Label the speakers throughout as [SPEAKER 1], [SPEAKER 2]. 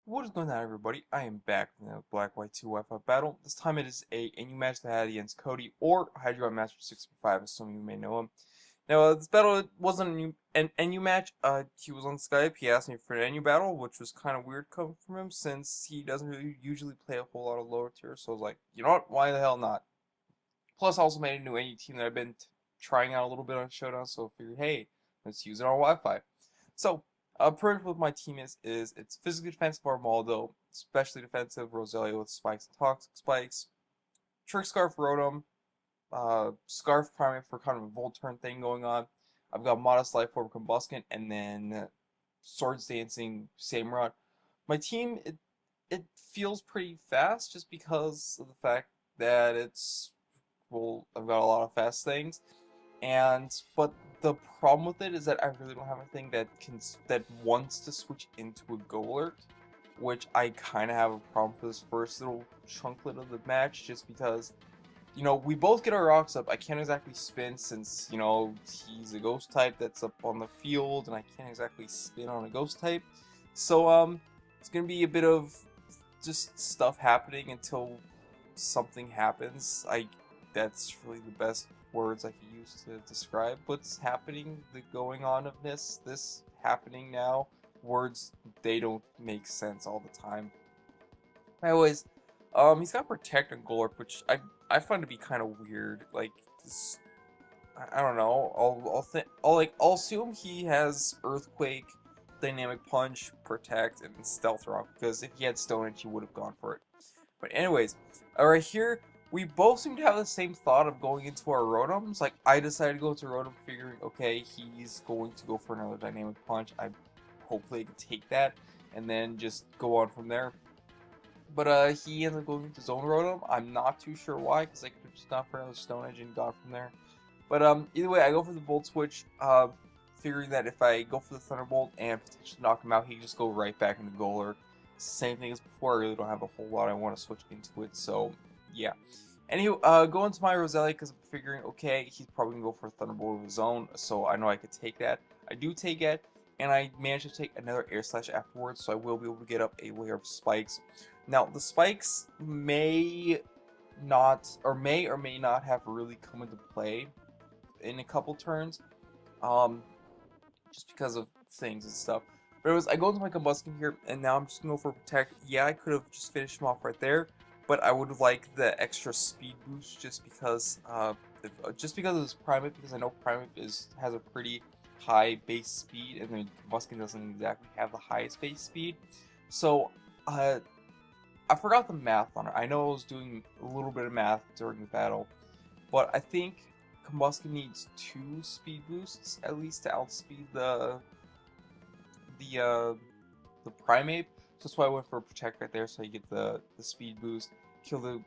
[SPEAKER 1] What is going on, everybody? I am back from the Black White 2 Wi-Fi battle. This time it is a new match that I had against Cody or HydreigonMaster635, assuming you may know him. Now, this battle wasn't an NU match. He was on Skype. He asked me for an NU battle, which was kind of weird coming from him since he doesn't really usually play a whole lot of lower tier. So I was like, you know what? Why the hell not? Plus, I also made a new NU team that I've been trying out a little bit on Showdown, so I figured, hey, let's use it on Wi-Fi. So, pretty much what my team is it's physically defensive Armaldo, especially defensive Roselia with spikes and toxic spikes, Trick Scarf Rotom, Scarf Primate for kind of a Volt turn thing going on. I've got Modest Life Orb Combuskin, and then Swords Dancing Samurott. My team, it feels pretty fast just because of the fact that I've got a lot of fast things, but the problem with it is that I really don't have anything that wants to switch into a Golurk, which I kind of have a problem for this first little chunklet of the match, just because we both get our rocks up. I can't exactly spin since he's a ghost type that's up on the field, and I can't exactly spin on a ghost type, so it's gonna be a bit of just stuff happening until something happens. That's really the best words I could use to describe what's happening, the going on of this happening now. Words, they don't make sense all the time. Anyways, he's got Protect and Golurk, which I find to be kind of weird. Like, this, I don't know. I'll assume he has Earthquake, Dynamic Punch, Protect, and Stealth Rock, because if he had Stone Edge, he would have gone for it. But anyways, right here, we both seem to have the same thought of going into our Rotoms. Like, I decided to go into Rotom figuring, okay, he's going to go for another Dynamic Punch. Hopefully I can take that and then just go on from there. But he ended up going into Zone Rotom. I'm not too sure why, because I could have just gone for another Stone Edge and gone from there. But either way, I go for the Volt Switch, figuring that if I go for the Thunderbolt and potentially knock him out, he can just go right back into Golurk. Same thing as before, I really don't have a whole lot I want to switch into it, so yeah. Anywho, go into my Roselia because I'm figuring, okay, he's probably going to go for a Thunderbolt of his own, so I know I could take that. I do take it, and I managed to take another Air Slash afterwards, so I will be able to get up a layer of spikes. Now, the spikes may or may not have really come into play in a couple turns, just because of things and stuff. But anyways, I go into my Combustion here, and now I'm just going to go for Protect. Yeah, I could have just finished him off right there, but I would like the extra speed boost just because of this Primate, because I know Primate has a pretty high base speed, and then Combustion doesn't exactly have the highest base speed. So, I forgot the math on it. I know I was doing a little bit of math during the battle, but I think Combustion needs 2 speed boosts at least to outspeed the Primate. So that's why I went for a Protect right there, so you get the speed boost, kill the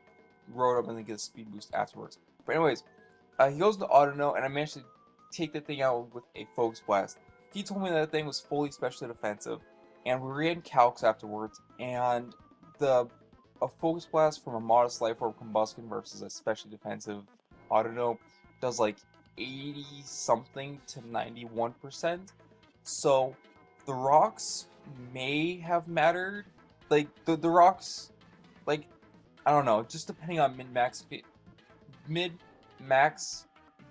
[SPEAKER 1] Rotom, and then get a speed boost afterwards. But anyways, he goes to Auto Note, and I managed to take the thing out with a Focus Blast. He told me that thing was fully specially defensive, and we ran calcs afterwards, and a Focus Blast from a Modest Life Orb Combustion versus a specially defensive Auto Note does like 80 something to 91%. So the rocks may have mattered. Like the rocks, like I don't know, just depending on mid max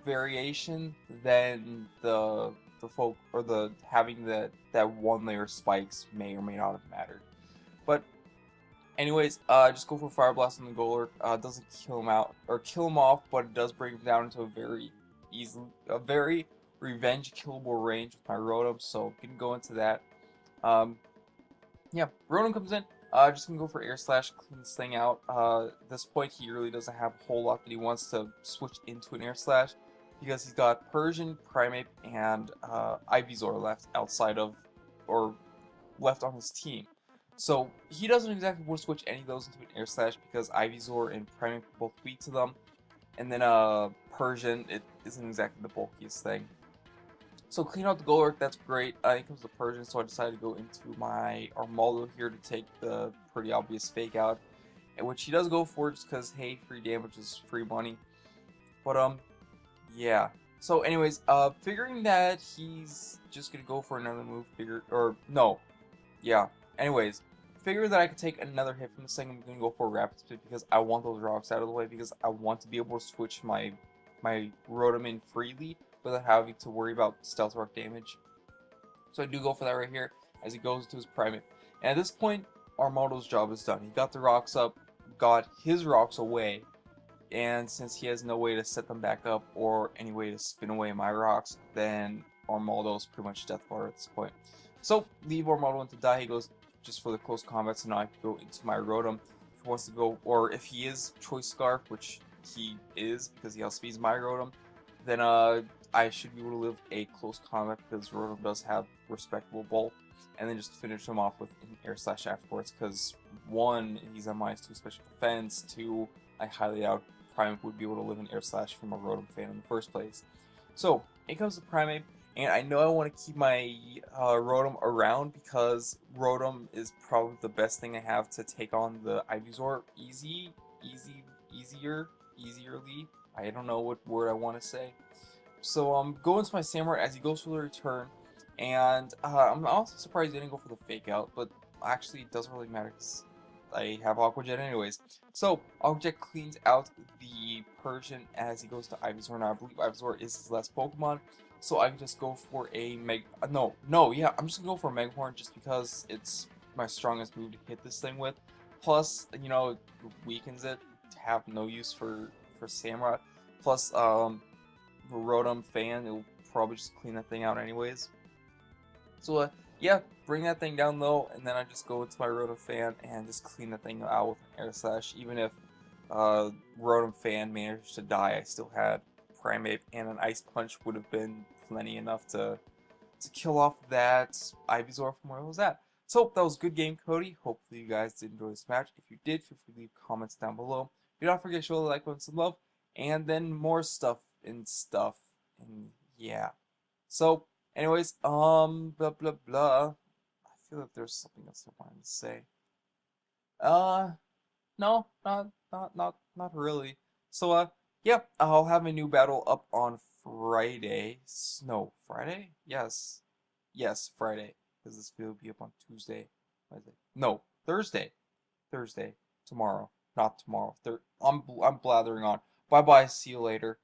[SPEAKER 1] variation, then the folk or the having that 1 layer spikes may or may not have mattered. But anyways, just go for Fire Blast on the Golurk. Doesn't kill him out or kill him off, but it does bring him down into a very revenge killable range with my Rotom. So can go into that. Yeah, Rotom comes in. Just gonna go for Air Slash, clean this thing out. At this point, he really doesn't have a whole lot that he wants to switch into an Air Slash, because he's got Persian, Primate, and Ivysaur left on his team. So he doesn't exactly want to switch any of those into an Air Slash because Ivysaur and Primate are both weak to them. And then Persian, it isn't exactly the bulkiest thing. So clean out the Golurk, that's great. It comes to Persian, so I decided to go into my Armaldo here to take the pretty obvious fake out, which he does go for just because, hey, free damage is free money. But yeah. So anyways, figuring that he's just gonna go for another move, yeah. Anyways, figure that I could take another hit from this thing, I'm gonna go for rapid spin because I want those rocks out of the way, because I want to be able to switch my Rotom in freely without having to worry about stealth rock damage. So I do go for that right here as he goes to his Primate. And at this point, Armaldo's job is done. He got the rocks up, got his rocks away, and since he has no way to set them back up or any way to spin away my rocks, then Armaldo's pretty much death bar at this point. So leave Armaldo into die. He goes just for the close combat, so now I can go into my Rotom. If he wants to go, or if he is Choice Scarf, which he is because he outspeeds my Rotom, then I should be able to live a close combat because Rotom does have respectable bulk, and then just finish him off with an Air Slash afterwards, because 1, he's on -2 special defense, 2, I highly doubt Primate would be able to live an Air Slash from a Rotom fan in the first place. So, it comes to Primate, and I know I want to keep my Rotom around because Rotom is probably the best thing I have to take on the Ivysaur easily. I don't know what word I want to say. So go into my Samurai as he goes for the return, and I'm also surprised he didn't go for the fake out, but actually it doesn't really matter because I have Aqua Jet anyways. So Aqua Jet cleans out the Persian as he goes to Ivysaur. Now I believe Ivysaur is his last Pokemon, so I can just go for a yeah, I'm just gonna go for a Megaform just because it's my strongest move to hit this thing with. Plus, you know, it weakens it to have no use for Samurai. Plus, Rotom fan, it'll probably just clean that thing out anyways. So yeah, bring that thing down low, and then I just go into my Rotom fan and just clean that thing out with an Air Slash. Even if Rotom fan managed to die, I still had Primate, and an Ice Punch would have been plenty enough to kill off that Ivysaur from where it was at. So that was a good game, Cody. Hopefully you guys did enjoy this match. If you did, feel free to leave comments down below. Do not forget to show the like button, some love, and then more stuff, and yeah. So anyways, blah blah blah. I feel like there's something else I wanted to say. No, not really. So yeah, I'll have a new battle up on Friday. No, Friday? Yes, Friday, because this video will be up on Tuesday. Wednesday. No, Thursday. Thursday. Tomorrow, not tomorrow. I'm blathering on. Bye bye. See you later.